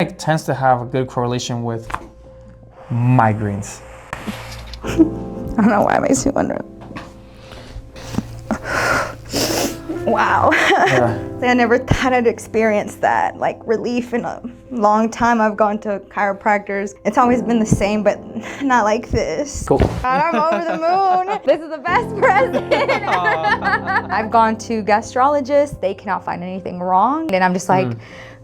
neck tends to have a good correlation with migraines. I don't know why it makes me wonder. Wow. Yeah. I never thought I'd experience that, like relief in a long time. I've gone to chiropractors. It's always been the same, but not like this. Cool. God, I'm over the moon. This is the best present. I've gone to gastrologists. They cannot find anything wrong. And I'm just like,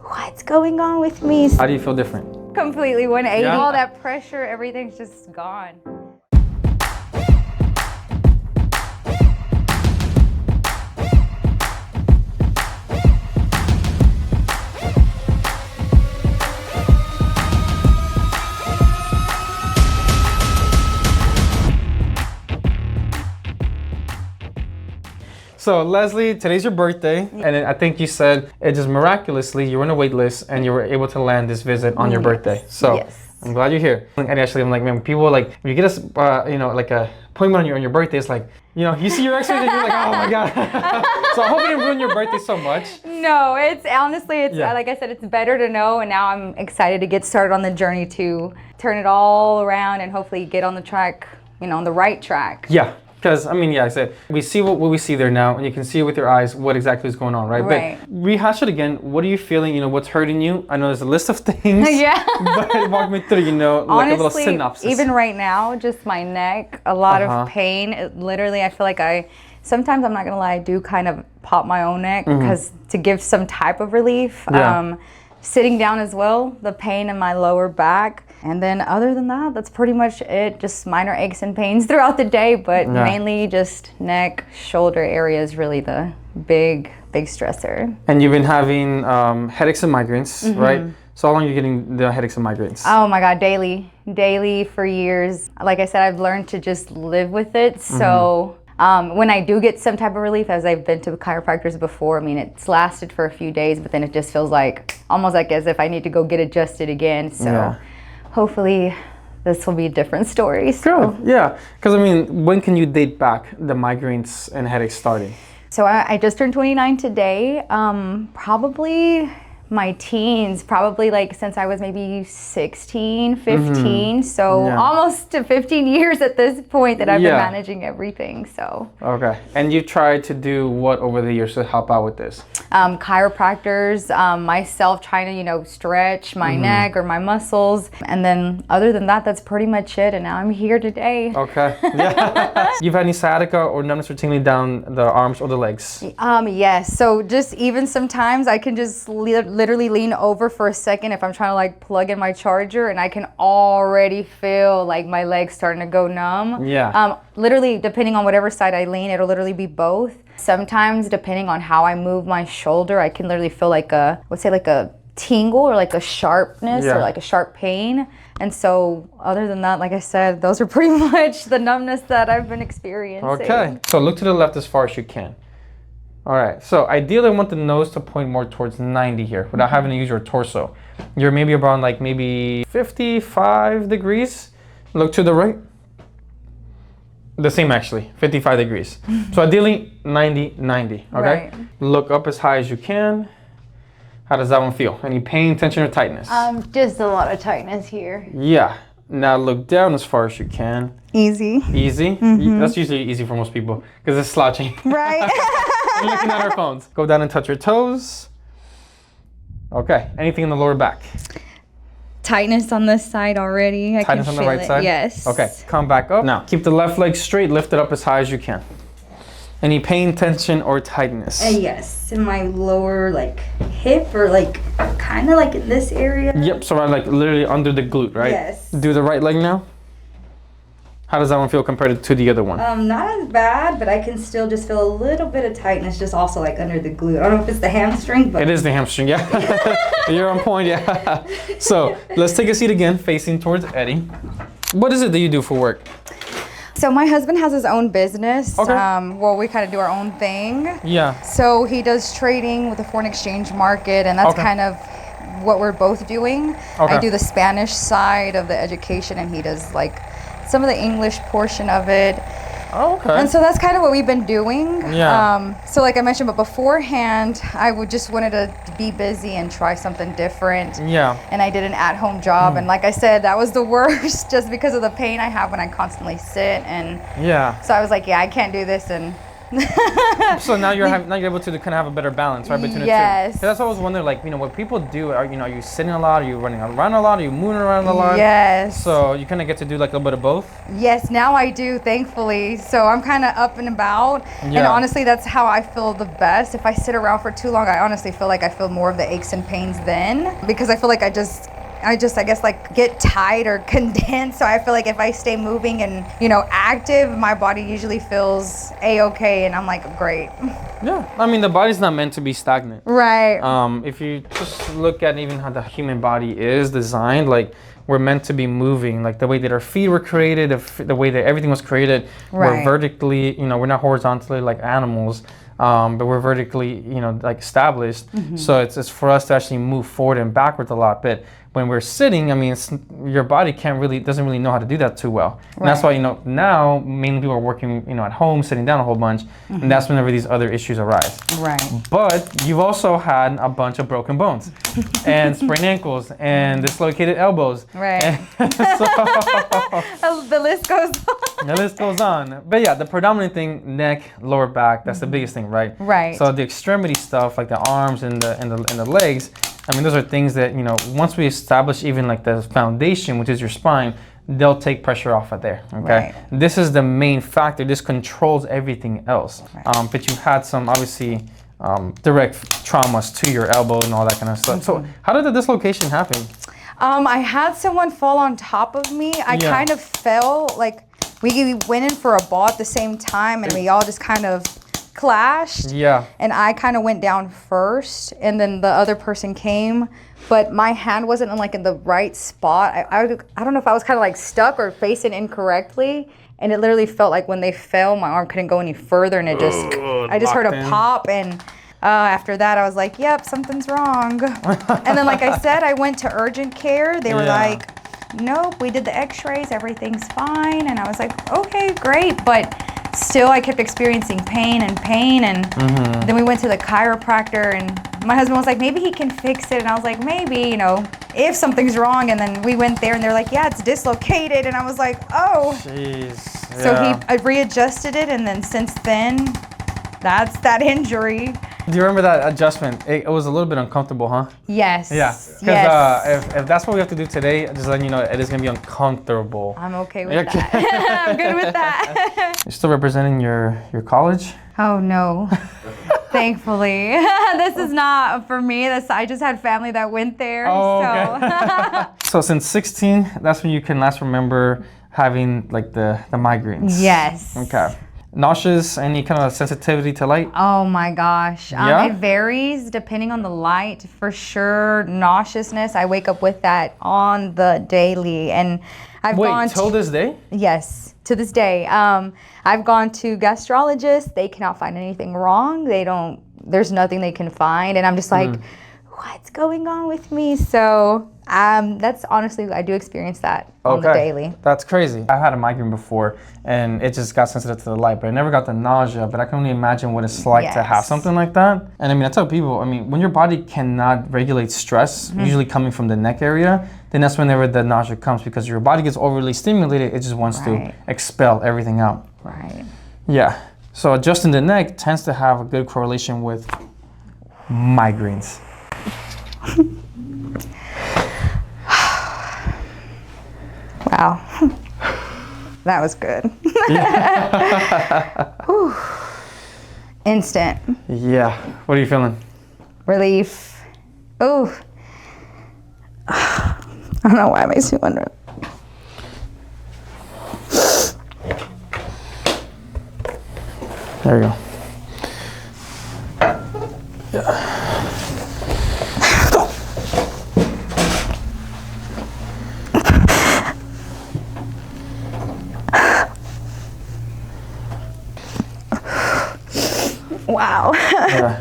what's going on with me? How do you feel different? Completely 180. Yeah. All that pressure, everything's just gone. So Leslie, today's your birthday, and I think you said it just miraculously you were on a wait list and you were able to land this visit on your birthday. So I'm glad you're here. And actually, I'm like, man, people like if you get us, like a appointment on your birthday, it's like, you see your X-rays and you're like, oh my god. So I hope you didn't ruin your birthday so much. No, it's honestly, like I said, it's better to know, and now I'm excited to get started on the journey to turn it all around and hopefully get on the track, on the right track. Yeah. Because, I said, we see what we see there now, and you can see with your eyes what exactly is going on, right? Right. But rehash it again. What are you feeling? What's hurting you? I know there's a list of things. Yeah. But walk me through, like honestly, a little synopsis. Even right now, just my neck, a lot of pain. Literally, I feel like sometimes, I'm not going to lie, I do kind of pop my own neck because to give some type of relief. Yeah. Sitting down as well, the pain in my lower back. And then other than that, that's pretty much it. Just minor aches and pains throughout the day, but mainly just neck, shoulder area is really the big stressor. And you've been having headaches and migraines, right? So how long are you getting the headaches and migraines? Oh my God, daily for years. Like I said, I've learned to just live with it. So when I do get some type of relief, as I've been to chiropractors before, it's lasted for a few days, but then it just feels like, almost like as if I need to go get adjusted again. So hopefully this will be a different story. So. Good, yeah. Because when can you date back the migraines and headaches starting? So I just turned 29 today. Probably my teens, probably like since I was maybe 16, 15. So almost to 15 years at this point that I've been managing everything, so. Okay, and you tried to do what over the years to help out with this? Chiropractors, myself trying to, stretch my neck or my muscles. And then other than that, that's pretty much it. And now I'm here today. Okay, yeah. You've had any sciatica or numbness or tingling down the arms or the legs? Yes, so just even sometimes I can just literally lean over for a second if I'm trying to like plug in my charger, and I can already feel like my legs starting to go numb. Yeah. Literally, depending on whatever side I lean, it'll literally be both. Sometimes, depending on how I move my shoulder, I can literally feel like a tingle or like a sharpness or like a sharp pain. And so other than that, like I said, those are pretty much the numbness that I've been experiencing. Okay, so look to the left as far as you can. All right, so ideally I want the nose to point more towards 90 here without having to use your torso. You're maybe around like maybe 55 degrees. Look to the right. The same actually, 55 degrees. So ideally 90, 90, okay? Right. Look up as high as you can. How does that one feel? Any pain, tension, or tightness? Just a lot of tightness here. Yeah. Now look down as far as you can. Easy. Easy? That's usually easy for most people because it's slouching. Right. We're looking at our phones. Go down and touch your toes. Okay. Anything in the lower back? Tightness on this side already. Tightness on the right side? Yes. Okay. Come back up. Now keep the left leg straight. Lift it up as high as you can. Any pain, tension, or tightness? Yes, in my lower hip or kind of like in this area. Yep, so right, literally under the glute, right? Yes. Do the right leg now. How does that one feel compared to the other one? Not as bad, but I can still just feel a little bit of tightness just also under the glute. I don't know if it's the hamstring, but... It is the hamstring, yeah. You're on point, yeah. So let's take a seat again, facing towards Eddie. What is it that you do for work? So my husband has his own business. Okay. We kind of do our own thing. Yeah. So he does trading with the foreign exchange market, and that's kind of what we're both doing. Okay. I do the Spanish side of the education, and he does some of the English portion of it. Oh, okay. And so that's kind of what we've been doing. Yeah. So like I mentioned, but beforehand, I would just wanted to be busy and try something different. Yeah. And I did an at-home job, and like I said, that was the worst, just because of the pain I have when I constantly sit. And yeah. So I was like, yeah, I can't do this. And so now you're able to kind of have a better balance, right, between the two. Yes. That's what I was wondering, like, what people do, are you sitting a lot, are you running around a lot, are you moving around a lot? Yes. So you kind of get to do like a little bit of both? Yes, now I do, thankfully. So I'm kind of up and about. Yeah. And honestly, that's how I feel the best. If I sit around for too long, I honestly feel like I feel more of the aches and pains then, because I feel like I guess like get tight or condensed. So I feel like if I stay moving and, active, my body usually feels A-okay, and I'm like, great. Yeah, I mean, the body's not meant to be stagnant. Right. If you just look at even how the human body is designed, like, we're meant to be moving, like the way that our feet were created, the way that everything was created. Right. We're vertically, we're not horizontally like animals, but we're vertically, like established. Mm-hmm. So it's for us to actually move forward and backwards a lot. But when we're sitting, I mean, your body doesn't really know how to do that too well. Right. And that's why, now mainly people are working, at home, sitting down a whole bunch. Mm-hmm. And that's whenever these other issues arise. Right. But you've also had a bunch of broken bones and sprained ankles and dislocated elbows. Right. The list goes on. The list goes on. But yeah, the predominant thing, neck, lower back, that's the biggest thing, right? Right. So the extremity stuff, like the arms and the legs, I mean, those are things that, once we establish even like the foundation, which is your spine, they'll take pressure off of there, okay? Right. This is the main factor. This controls everything else. Right. But you've had some, obviously, direct traumas to your elbow and all that kind of stuff. Mm-hmm. So how did the dislocation happen? I had someone fall on top of me. I kind of fell, like, we went in for a ball at the same time, and we all just kind of clashed. Yeah. And I kind of went down first, and then the other person came, but my hand wasn't in the right spot. I don't know if I was kind of like stuck or facing incorrectly, and it literally felt like when they fell, my arm couldn't go any further, and I just heard a pop, and after that I was like, yep, something's wrong. And then, like I said, I went to urgent care. They were like, nope, we did the x-rays, everything's fine. And I was like, okay, great. But still I kept experiencing pain. And mm-hmm. Then we went to the chiropractor, and my husband was like, maybe he can fix it. And I was like, maybe, if something's wrong. And then we went there, and they're like, yeah, it's dislocated. And I was like, oh. Jeez. So he readjusted it, and then since then, that's that injury. Do you remember that adjustment? It was a little bit uncomfortable, huh? Yes. Yeah. Because if that's what we have to do today, just letting you know, it is going to be uncomfortable. I'm okay with that. I'm good with that. You're still representing your college? Oh, no. Thankfully. This is not for me. I just had family that went there. Oh, okay. So since 16, that's when you can last remember having like the migraines? Yes. Okay. Nauseous, any kind of sensitivity to light? Oh my gosh. It varies depending on the light. For sure, nauseousness, I wake up with that on the daily. And I've gone till this day? Yes, to this day. I've gone to gastrologists. They cannot find anything wrong. There's nothing they can find. And I'm just like, what's going on with me? So that's honestly, I do experience that on the daily. That's crazy. I've had a migraine before, and it just got sensitive to the light, but I never got the nausea. But I can only imagine what it's like to have something like that. And I mean, I tell people, when your body cannot regulate stress, usually coming from the neck area, then that's whenever the nausea comes, because your body gets overly stimulated. It just wants to expel everything out. Right. Yeah. So adjusting the neck tends to have a good correlation with migraines. Wow. That was good. Instant. Yeah. What are you feeling? Relief. Ooh. I don't know why it makes me wonder. There you go. Yeah. Wow. Yeah.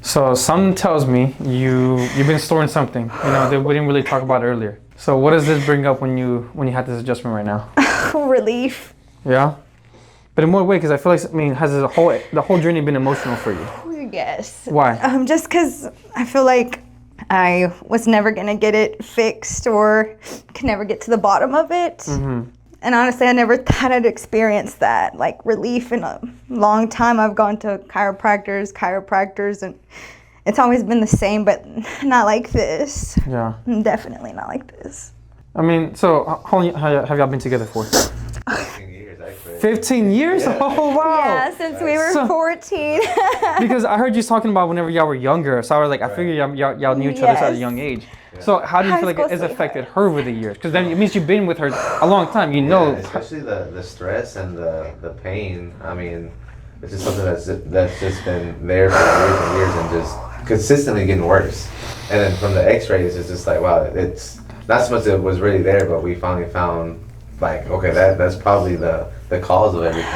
So something tells me you've been storing something, that we didn't really talk about earlier. So what does this bring up when you had this adjustment right now? Relief. Yeah? But in what way? Because I feel like, I mean, has the whole journey been emotional for you? Yes. Why? Just because I feel like I was never gonna get it fixed or could never get to the bottom of it. Mm-hmm. And honestly, I never thought I'd experience that, like relief in a long time. I've gone to chiropractors, and it's always been the same, but not like this. Yeah. Definitely not like this. I mean, so how long have y'all been together for? 15 years, actually. 15 years? Yeah. Oh, wow. Yeah, since we were 14. Because I heard you talking about whenever y'all were younger, so I was like, I figured y'all knew each other at a young age. Yeah. So how do you feel like it has affected her over the years? Because then it means you've been with her a long time, you know. Yeah, especially the stress and the pain. I mean, it's just something that's just been there for years and years and just consistently getting worse. And then from the x-rays, it's just like, wow, it's not so much it was really there, but we finally found, like, okay, that's probably the cause of everything.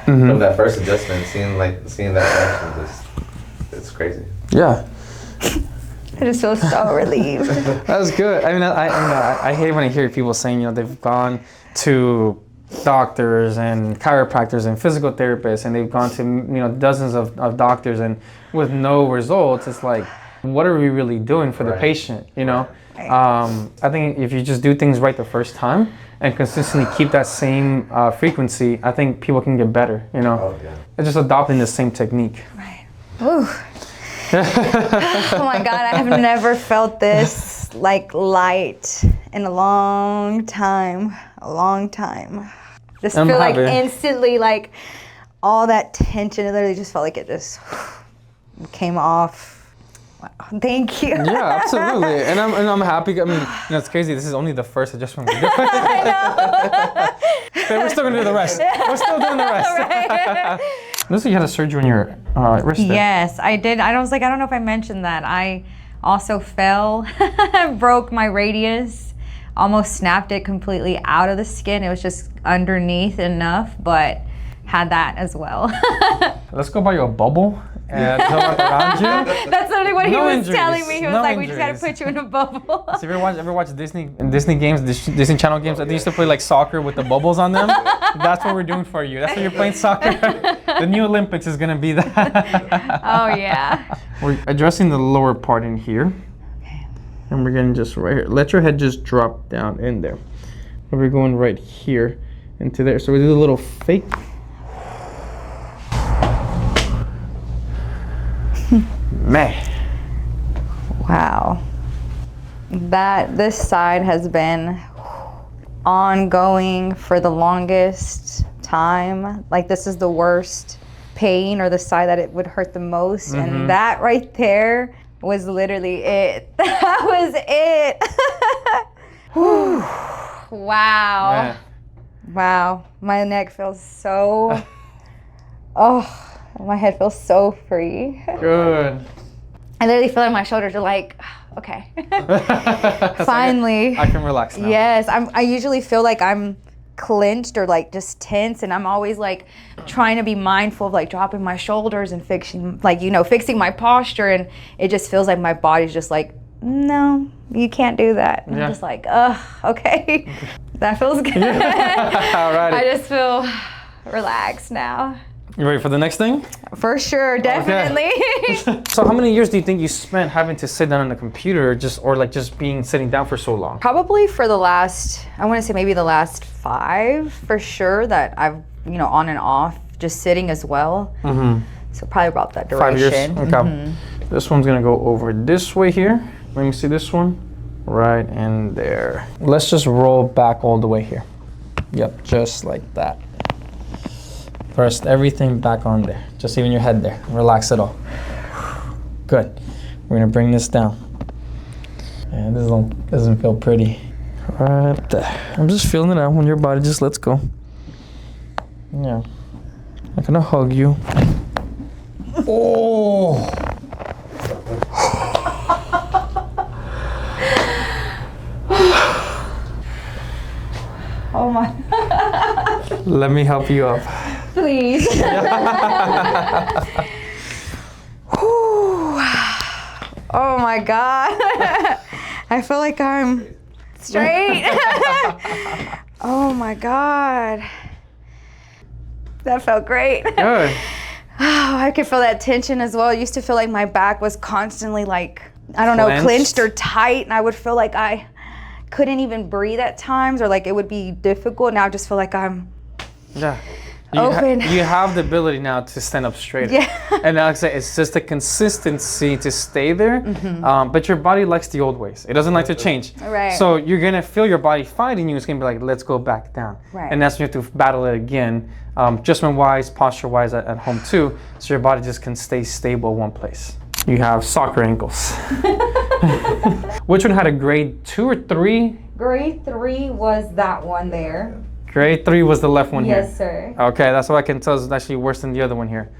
And from that first adjustment, seeing that action, it's crazy. Yeah. I just feel so relieved. That's good. I mean, I hate when I hear people saying, you know, they've gone to doctors and chiropractors and physical therapists, and they've gone to, you know, dozens of doctors, and with no results. It's like, what are we really doing for the patient, you know? I think if you just do things right the first time and consistently keep that same frequency, I think people can get better, you know? Oh, yeah. It's just adopting the same technique. Right. Ooh. Oh my God, I have never felt this like light in a long time. Just feel like instantly, like all that tension, it literally just felt like it just came off. Wow. Thank you. Yeah, absolutely. And I'm happy. I mean, you know, it's crazy. This is only the first adjustment we're doing. I know. But we're still going to do the rest. We're still doing the rest. Right. Looks like you had a surgery on your wrist there. Yes, I did. I was like, I don't know if I mentioned that. I also fell, broke my radius, almost snapped it completely out of the skin. It was just underneath enough, but had that as well. Let's go buy you a bubble and tell them around you. That's literally what he was telling me. He was like, injuries. we just gotta put you in a bubble. So you ever watch Disney games, Disney Channel games? They used to play like soccer with the bubbles on them. That's what we're doing for you. That's what you're playing soccer. The new Olympics is gonna be that. Oh yeah. We're addressing the lower part in here. Okay. And we're getting just right here. Let your head just drop down in there. And we're going right here into there. So we do a little fake. Man. Wow. This side has been ongoing for the longest time. Like, this is the worst pain, or the side that it would hurt the most. Mm-hmm. And that right there was literally it. That was it. Wow. Man. Wow. My neck feels so, my head feels so free. Good. I literally feel like my shoulders are like, okay. Finally. I can relax now. Yes, I usually feel like I'm clenched or like just tense, and I'm always like trying to be mindful of like dropping my shoulders and fixing my posture, and it just feels like my body's just like, no, you can't do that. And I'm just like, okay. That feels good. Alrighty. I just feel relaxed now. You ready for the next thing? For sure, definitely. Okay. So how many years do you think you spent having to sit down on the computer, just sitting down for so long? Probably for the last, I want to say maybe the last 5 for sure, that I've, on and off, just sitting as well. Mm-hmm. So probably about that duration. 5 years, okay. Mm-hmm. This one's gonna go over this way here. Let me see this one, right in there. Let's just roll back all the way here. Yep, just like that. Press everything back on there. Just even your head there. Relax it all. Good. We're gonna bring this down. And this doesn't feel pretty. Right there. I'm just feeling it out when your body just lets go. Yeah. I'm gonna hug you. Oh. Oh my. Let me help you up. Please. Oh my God. I feel like I'm straight. Oh my God. That felt great. Good. Oh, I could feel that tension as well. I used to feel like my back was constantly like, I don't know, clenched or tight, and I would feel like I couldn't even breathe at times, or like it would be difficult. Now I just feel like I'm open. You have the ability now to stand up straight. Yeah. And like I say, it's just a consistency to stay there. But your body likes the old ways. It doesn't like to change. Right. So you're gonna feel your body fighting you. It's gonna be like, let's go back down. Right. And that's when you have to battle it again, adjustment-wise, posture-wise at home too. So your body just can stay stable in one place. You have soccer ankles. Which one had a grade 2 or 3? Grade 3 was that one there. Grade 3 was the left one here. Yes, sir. Okay, that's what I can tell is actually worse than the other one here.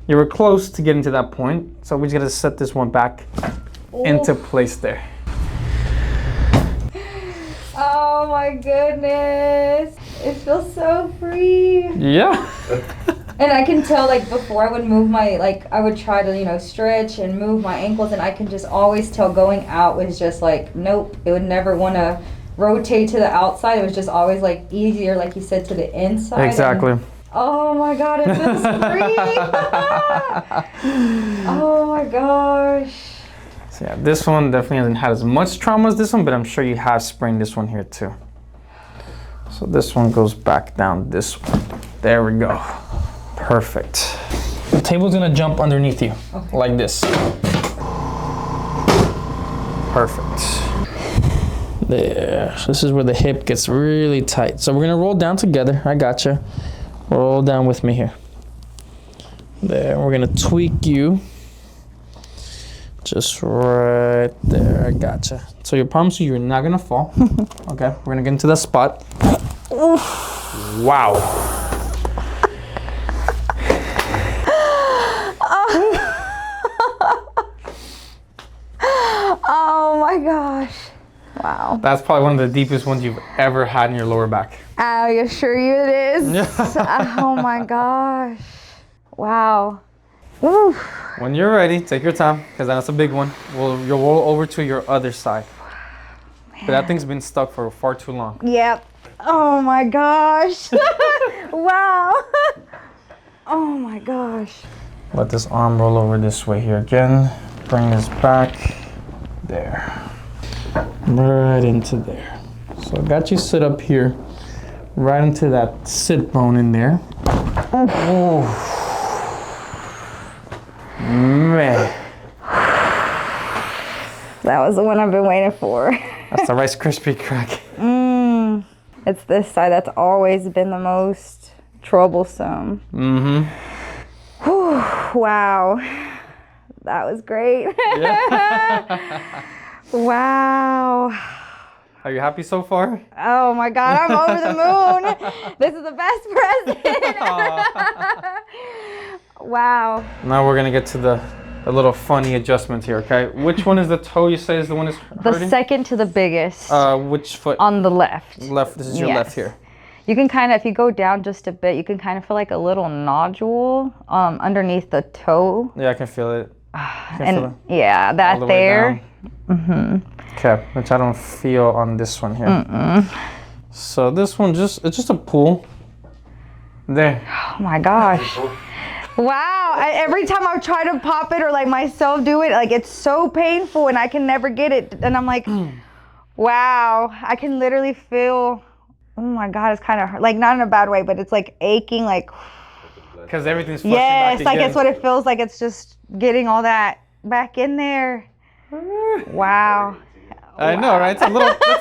You were close to getting to that point, so we just gotta set this one back into place there. Oh my goodness. It feels so free. Yeah. And I can tell, like, before I would move my, like, I would try to, you know, stretch and move my ankles, and I can just always tell going out was just like, nope, it would never want to rotate to the outside. It was just always, like, easier, like you said, to the inside. Exactly. And, oh my God, it feels free. Oh my gosh. So yeah, this one definitely hasn't had as much trauma as this one, but I'm sure you have sprained this one here too. So this one goes back down this way. There we go. Perfect. The table's gonna jump underneath you, like this. Perfect. There. This is where the hip gets really tight. So we're gonna roll down together. I gotcha. Roll down with me here. There. We're gonna tweak you. Just right there. I gotcha. So your promise you're not gonna fall. Okay. We're gonna get into that spot. Wow. Oh my gosh. Wow. That's probably one of the deepest ones you've ever had in your lower back. I assure you it is. Oh my gosh. Wow. Woo. When you're ready, take your time, because that's a big one. You'll roll over to your other side. But that thing's been stuck for far too long. Yep. Oh my gosh. Wow. Oh my gosh. Let this arm roll over this way here again. Bring this back. There. Right into there. So I got you sit up here, right into that sit bone in there. Oh. Man. That was the one I've been waiting for. That's the Rice Krispie crack. It's this side that's always been the most troublesome. Whew, wow. That was great. Yeah. Wow. Are you happy so far? Oh my God, I'm over the moon. This is the best present. Wow. Now we're gonna get to the little funny adjustment here, okay? Which one is the toe you say is the one that's hurting? The second to the biggest. Which foot? On the left. Left, this is your left here. You can kind of, if you go down just a bit, you can kind of feel like a little nodule underneath the toe. Yeah, I can feel it. Yeah, that there. Okay, which I don't feel on this one here. So this one it's just a pull. There. Oh my gosh. Wow, every time I try to pop it or like myself do it, like it's so painful and I can never get it. And I'm like, wow, I can literally feel, oh my God, it's kind of like, not in a bad way, but it's like aching, like. Because everything's flushing back again. Yes, like it's what it feels like. It's just getting all that back in there. Wow. I know, right? It's a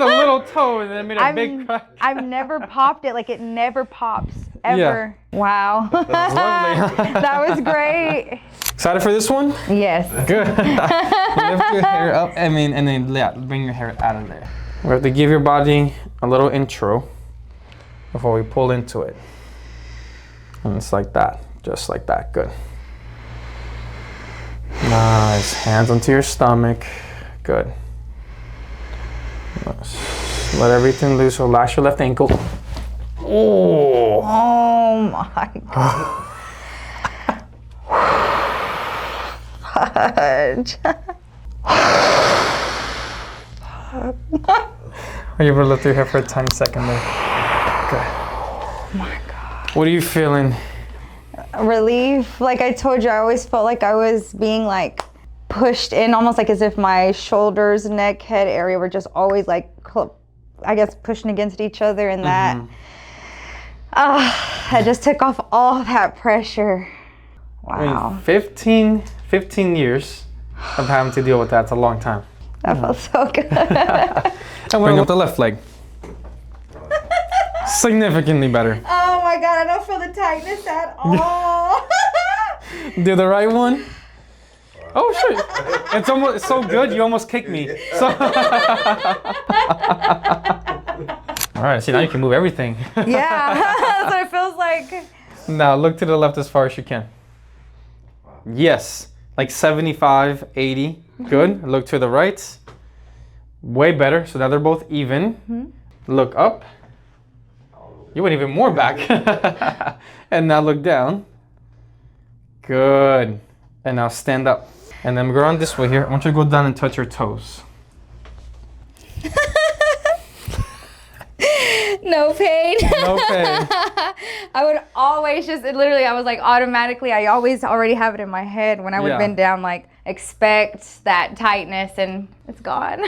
little toe and then it made a big crack. I've never popped it. Like it never pops ever. Yeah. Wow. That was lovely. That was great. Excited for this one? Yes. Good. Lift your hair up, and then bring your hair out of there. We have to give your body a little intro before we pull into it. And it's like that, just like that. Good. Nice. Hands onto your stomach. Good. Let everything loose. Relax your left ankle. Oh. Oh my God. Are you able to lift your hair for a tiny second there? Good. Oh my God. What are you feeling Relief. Like I told you, I always felt like I was being like pushed in, almost like as if my shoulders, neck, head area were just always like, I guess, pushing against each other, and that I just took off all that pressure. Wow. I mean, 15 years of having to deal with that. It's a long time. That felt so good. And bring up the left leg. Significantly better. Oh my God, I don't feel the tightness at all. Do the right one. Oh shit! It's almost so good. You almost kicked me. So. All right. See, now you can move everything. Yeah, that's what it feels like. Now look to the left as far as you can. Yes, like 75, 80. Good. Look to the right. Way better. So now they're both even. Look up. You went even more back. And now look down. Good. And now stand up. And then go on this way here. I want you to go down and touch your toes. No pain. No pain. I would always just, literally, I was like automatically, I always already have it in my head when I would bend down, like expect that tightness, and it's gone.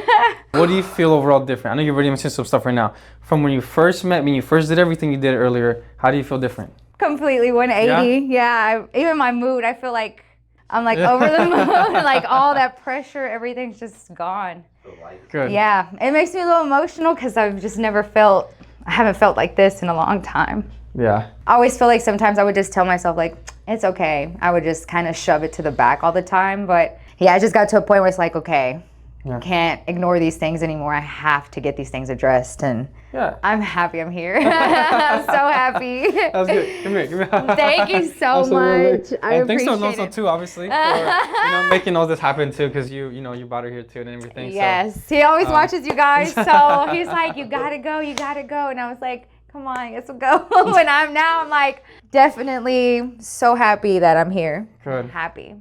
What do you feel overall different? I know you've already mentioned some stuff right now. From when you first met me, you first did everything you did earlier, how do you feel different? Completely 180. Yeah, even my mood, I feel like I'm like over the moon, like all that pressure, everything's just gone. Good. Yeah, it makes me a little emotional because I've just never felt, I haven't felt like this in a long time. Yeah. I always feel like sometimes I would just tell myself like, it's okay. I would just kind of shove it to the back all the time. But yeah, I just got to a point where it's like, okay, can't ignore these things anymore. I have to get these things addressed. And I'm happy I'm here. I'm so happy. That's good. Come here. Thank you so much. I and thanks to appreciate Alonso it. too, obviously, for making all this happen too, because you brought her here too and everything. Yes, he always watches you guys, so he's like, you gotta go, and I was like, come on, I guess we'll go. And I'm like, definitely so happy that I'm here. Good. I'm happy.